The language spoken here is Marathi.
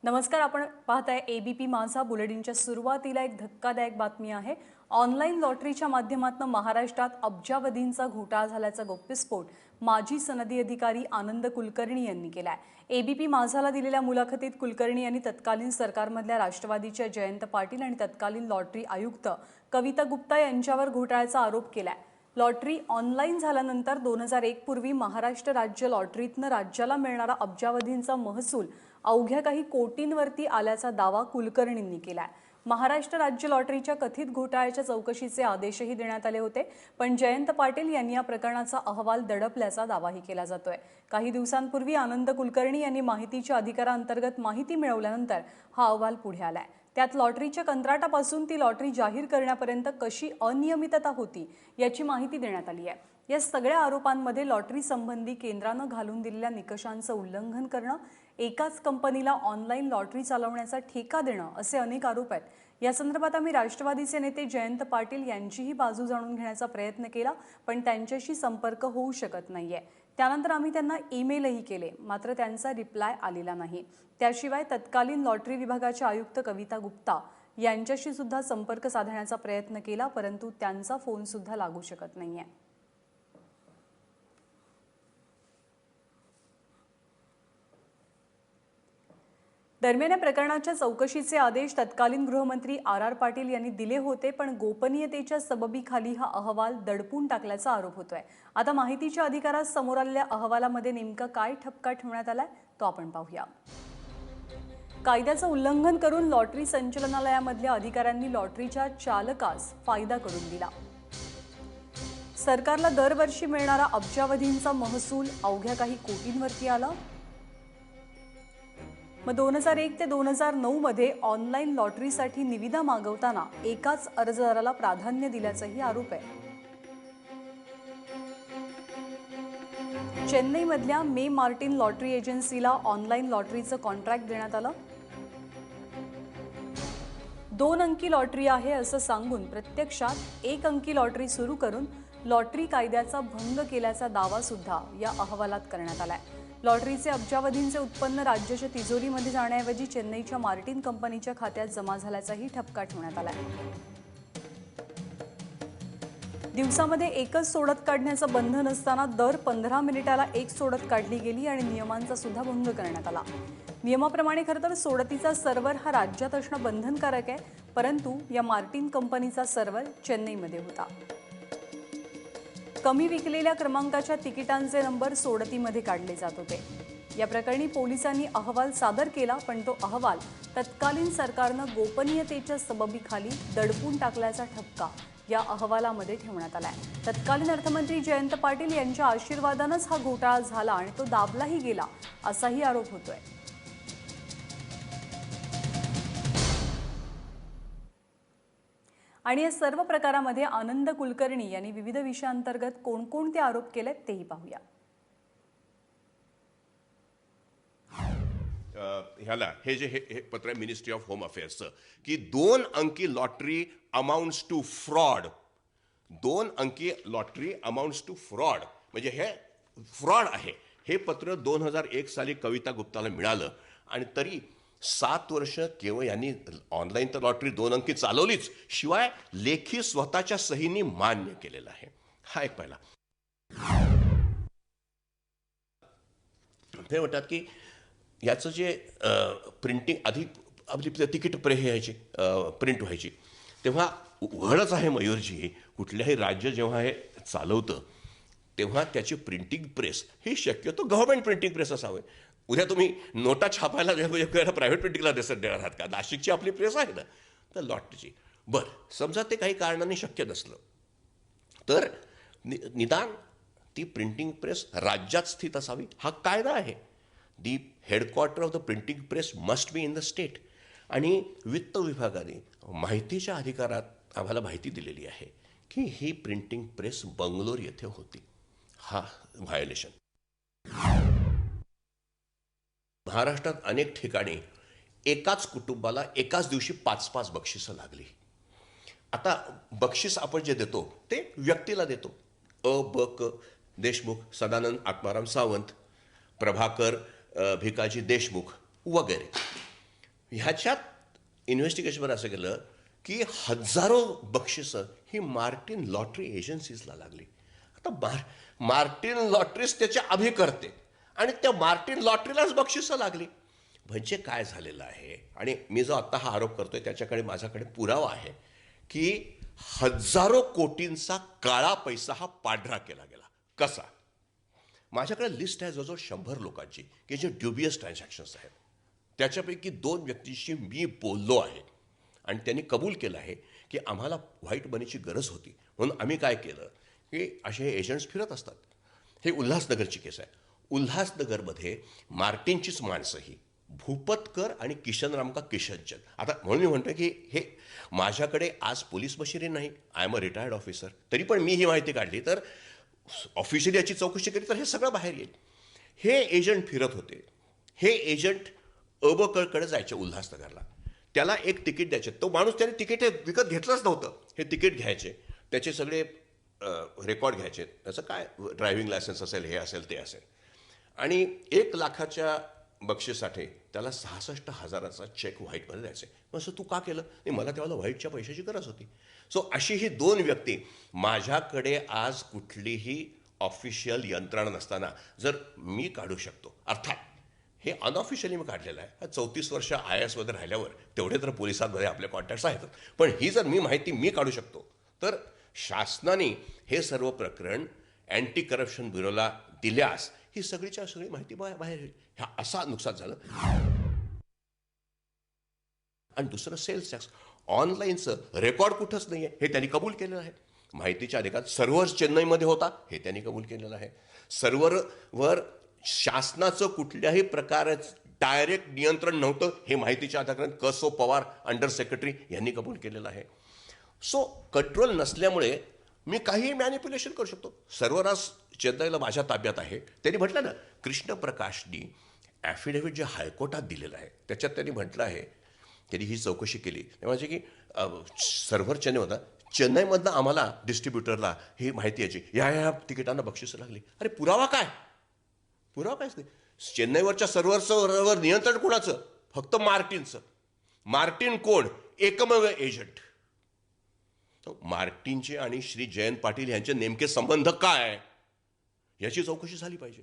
नमस्कार. आपण पाहताय एबीपी माझा. बुलेटिनच्या सुरुवातीला एक धक्कादायक बातमी आहे. ऑनलाईन लॉटरीच्या माध्यमातून महाराष्ट्रात अब्जावधींचा घोटाळा झाल्याचा गौप्यस्फोट माजी सनदी अधिकारी आनंद कुलकर्णी यांनी केलाय. एबीपी माझाला दिलेल्या मुलाखतीत कुलकर्णी यांनी तत्कालीन सरकारमधल्या राष्ट्रवादीच्या जयंत पाटील आणि तत्कालीन लॉटरी आयुक्त कविता गुप्ता यांच्यावर घोटाळ्याचा आरोप केलाय. लॉटरी ऑनलाईन झाल्यानंतर 2001 पूर्वी महाराष्ट्र राज्य लॉटरीतनं राज्याला मिळणारा अब्जावधींचा महसूल अवघ्या काही कोटींवरती आल्याचा दावा कुलकर्णींनी केलाय. महाराष्ट्र राज्य लॉटरीच्या कथित घोटाळ्याच्या चौकशीचे आदेशही देण्यात आले होते, पण जयंत पाटील यांनी या प्रकरणाचा अहवाल दडपल्याचा दावाही केला जातोय. काही दिवसांपूर्वी आनंद कुलकर्णी यांनी माहितीच्या अधिकारांतर्गत माहिती मिळवल्यानंतर हा अहवाल पुढे आलाय. त्यात लॉटरीच्या कंत्राटापासून ती लॉटरी जाहीर करण्यापर्यंत कशी अनियमितता होती याची माहिती देण्यात आली आहे. या सगळ्या आरोपांमध्ये लॉटरी संबंधी केंद्रानं घालून दिलेल्या निकषांचं उल्लंघन करणं, एकाच कंपनीला ऑनलाईन लॉटरी चालवण्याचा ठेका देणं असे अनेक आरोप आहेत. या संदर्भात आम्ही राष्ट्रवादीचे नेते जयंत पाटील यांचीही बाजू जाणून घेण्याचा प्रयत्न केला, पण त्यांच्याशी संपर्क होऊ शकत नाहीये. त्यानंतर आम्ही त्यांना ईमेलही केले, मात्र त्यांचा रिप्लाय आलेला नाही. त्याशिवाय तत्कालीन लॉटरी विभागाच्या आयुक्त कविता गुप्ता यांच्याशी सुद्धा संपर्क साधण्याचा प्रयत्न केला, परंतु त्यांचा फोन सुद्धा लागू शकत नाहीये. दरम्यान या प्रकरणाच्या चौकशीचे आदेश तत्कालीन गृहमंत्री आर पाटील यांनी दिले होते, पण गोपनीयतेच्या सबबीखाली हा अहवाल दडपून टाकल्याचा आरोप होतोय. आता माहितीच्या अधिकारात समोर आलेल्या अहवालामध्ये नेमका काय ठपका ठेवण्यात आलाय तो आपण पाहूया. कायद्याचं उल्लंघन करून लॉटरी संचालनालयामधल्या अधिकाऱ्यांनी लॉटरीच्या चालकास फायदा करून दिला. सरकारला दरवर्षी मिळणारा अब्जावधींचा महसूल अवघ्या काही कोटींवरती आला. मग 2001 ते 2009 मध्ये ऑनलाईन लॉटरीसाठी निविदा मागवताना एकाच अर्जदाराला प्राधान्य दिल्याचाही आरोप आहे. चेन्नईमधल्या मे मार्टिन लॉटरी एजन्सीला ऑनलाईन लॉटरीचं कॉन्ट्रॅक्ट देण्यात आलं. 2 अंकी लॉटरी आहे असं सांगून प्रत्यक्षात 1 अंकी लॉटरी सुरू करून लॉटरी कायद्याचा भंग केल्याचा दावा सुद्धा या अहवालात करण्यात आलाय. लॉटरीचे अब्जावधींचे उत्पन्न राज्याच्या तिजोरीमध्ये जाण्याऐवजी चेन्नईच्या मार्टिन कंपनीच्या खात्यात जमा झाल्याचाही ठपका ठेवण्यात आलाय. दिवसामध्ये एकच सोडत काढण्याचं बंधन असताना दर 15 मिनिटाला एक सोडत काढली गेली आणि नियमांचा सुद्धा भंग करण्यात आला. नियमाप्रमाणे खरं तर सोडतीचा सर्व्हर हा राज्यात असणं बंधनकारक आहे, परंतु या मार्टिन कंपनीचा सर्व्हर चेन्नईमध्ये होता. कमी विकलेल्या क्रमांकाच्या तिकिटांचे नंबर सोडतीमध्ये काढले जात होते. या प्रकरणी पोलिसांनी अहवाल सादर केला, पण तो अहवाल तत्कालीन सरकारनं गोपनीयतेच्या सबबीखाली दडपून टाकल्याचा ठपका या अहवालामध्ये ठेवण्यात आलाय. तत्कालीन अर्थमंत्री जयंत पाटील यांच्या आशीर्वादानंच हा घोटाळा झाला आणि तो दाबलाही गेला असाही आरोप होतोय. आणि या सर्व प्रकारामध्ये आनंद कुलकर्णी यांनी विविध विषयांतर्गत कोणकोणते आरोप केलेत तेही पाहूया. ह्याला हे पत्र आहे मिनिस्ट्री ऑफ होम अफेअर्सचं की 2 अंकी लॉटरी अमाउंट्स टू फ्रॉड. 2 अंकी लॉटरी अमाउंट्स टू फ्रॉड म्हणजे हे फ्रॉड आहे. हे पत्र 2001 साली कविता गुप्ताला मिळालं आणि तरी 7 वर्ष केवळ यांनी ऑनलाईन तर लॉटरी 2 अंकी चालवलीच, शिवाय लेखी स्वतःच्या सहीनी मान्य केलेलं आहे. हा एक पहिला. ते म्हणतात की याचं जे प्रिंटिंग आधी तिकीट प्रिंट व्हायची तेव्हा उघडच आहे मयूरजी, कुठल्याही राज्य जेव्हा हे चालवतं तेव्हा त्याची प्रिंटिंग प्रेस ही शक्यतो गव्हर्नमेंट प्रिंटिंग प्रेस असावे. उद्या तुम्ही नोटा छापायला प्रायव्हेट प्रिंटिंगला देणार आहात का? नाशिकची आपली प्रेस आहे ना, तर लॉटरीची. बरं, समजा ते काही कारणाने शक्य नसलं तर निदान ती प्रिंटिंग प्रेस राज्यात स्थित असावी, हा कायदा आहे. The headquarter of the printing press must be in the state. आणि वित्त विभागाने माहितीच्या अधिकारात आम्हाला माहिती दिलेली आहे की ही प्रिंटिंग प्रेस बंगलोर येथे होती. हा व्हायोलेशन. महाराष्ट्रात अनेक ठिकाणी एकाच कुटुंबाला एकाच दिवशी 5-5 बक्षिसं लागली. आता बक्षीस आपण जे देतो ते व्यक्तीला देतो. ब क देशमुख, सदानंद आत्माराम सावंत, प्रभाकर भिकाजी देशमुख वगैरे. ह्याच्यात इन्व्हेस्टिगेशनवर असं केलं की हजारो बक्षिसं ही मार्टिन लॉटरी एजन्सीजला लागली. आता मार्टिन लॉटरीज त्याचे अभिकर्ते आणि त्या मार्टिन लॉटरीलाच बक्षिसं लागली. म्हणजे काय झालेलं आहे, आणि मी जो आत्ता हा आरोप करतोय त्याच्याकडे माझ्याकडे पुरावा आहे की हजारो कोटींचा काळा पैसा हा पांढरा केला गेला. कसा? माझ्याकडे लिस्ट आहे जवळजवळ 100 लोकांची की जे ड्युबियस ट्रान्झॅक्शन्स आहेत. त्याच्यापैकी 2 व्यक्तींशी मी बोललो आहे आणि त्यांनी कबूल केलं आहे की आम्हाला व्हाईट मनीची गरज होती, म्हणून आम्ही काय केलं की असे एजंट्स फिरत असतात. हे उल्हासनगरची केस आहे. उल्हासनगरमध्ये मार्टिनचीच माणसं ही भूपतकर आणि किशनरामका किशनचंद. आता म्हणून मी म्हणतो की हे माझ्याकडे आज पोलीस मशिनरी नाही, I am a retired officer, तरी पण मी ही माहिती काढली तर ऑफिशियली याची चौकशी केली तर हे सगळं बाहेर येईल. हे एजंट फिरत होते. हे एजंट अबकळकडे जायचे उल्हासनगरला. त्याला एक तिकीट द्यायचे. तो माणूस त्याने तिकीट विकत घेतलंच नव्हतं. हे तिकीट घ्यायचे, त्याचे सगळे रेकॉर्ड घ्यायचे, त्याचं काय ड्रायव्हिंग लायसन्स असेल, हे असेल, ते असेल, आणि 1 लाखाच्या बक्षीसाठी त्याला 66,000चा चेक व्हाईटमध्ये द्यायचे. मग असं तू का केलं? नाही, मला तेव्हा व्हाईटच्या पैशाची गरज होती. सो अशी ही 2 व्यक्ती. माझ्याकडे आज कुठलीही ऑफिशियल यंत्रणा नसताना जर मी काढू शकतो, अर्थात हे अनऑफिशियली मी काढलेलं आहे. 34 वर्ष IAS मध्ये राहिल्यावर तेवढे तर पोलिसांमध्ये आपले कॉन्टॅक्ट्स आहेत, पण ही जर मी माहिती मी काढू शकतो तर शासनाने हे सर्व प्रकरण अँटी करप्शन ब्युरोला दिल्यास ही सगळीच्या सगळी माहिती बाहेर येईल. ह्या असा नुकसान झालं. आणि दुसरं सेल्स टॅक्स ऑनलाईनचं रेकॉर्ड कुठंच नाही आहे, हे त्यांनी कबूल केलेलं आहे. माहितीच्या अधिकार सर्व्हर चेन्नईमध्ये होता, हे त्यांनी कबूल केलेलं आहे. सर्व्हरवर शासनाचं कुठल्याही प्रकारचं डायरेक्ट नियंत्रण नव्हतं, हे माहितीच्या अधिकारात कसो पवार अंडर सेक्रेटरी यांनी कबूल केलेलं आहे. सो कंट्रोल नसल्यामुळे मी काहीही मॅनिप्युलेशन करू शकतो. सर्व्हर आज चेन्नईला माझ्या ताब्यात आहे. त्यांनी म्हटलं ना, कृष्ण प्रकाशनी ॲफिडेव्हिट जे हायकोर्टात दिलेलं आहे त्याच्यात त्यांनी म्हटलं आहे, त्यांनी ही चौकशी केली म्हणजे की सर्व्हर चेन्नई होता, चेन्नईमधनं आम्हाला डिस्ट्रीब्युटरला ही माहिती यायची, ह्या तिकिटांना बक्षिसं लागली. अरे पुरावा काय? पुरावा कायच नाही. चेन्नईवरच्या सर्व्हरवर नियंत्रण कोणाचं? फक्त मार्टिनचं. मार्टिन कोण? एकमेव एजंट. मार्टिनचे आणि श्री जयंत पाटील यांचे नेमके संबंध काय याची चौकशी झाली पाहिजे.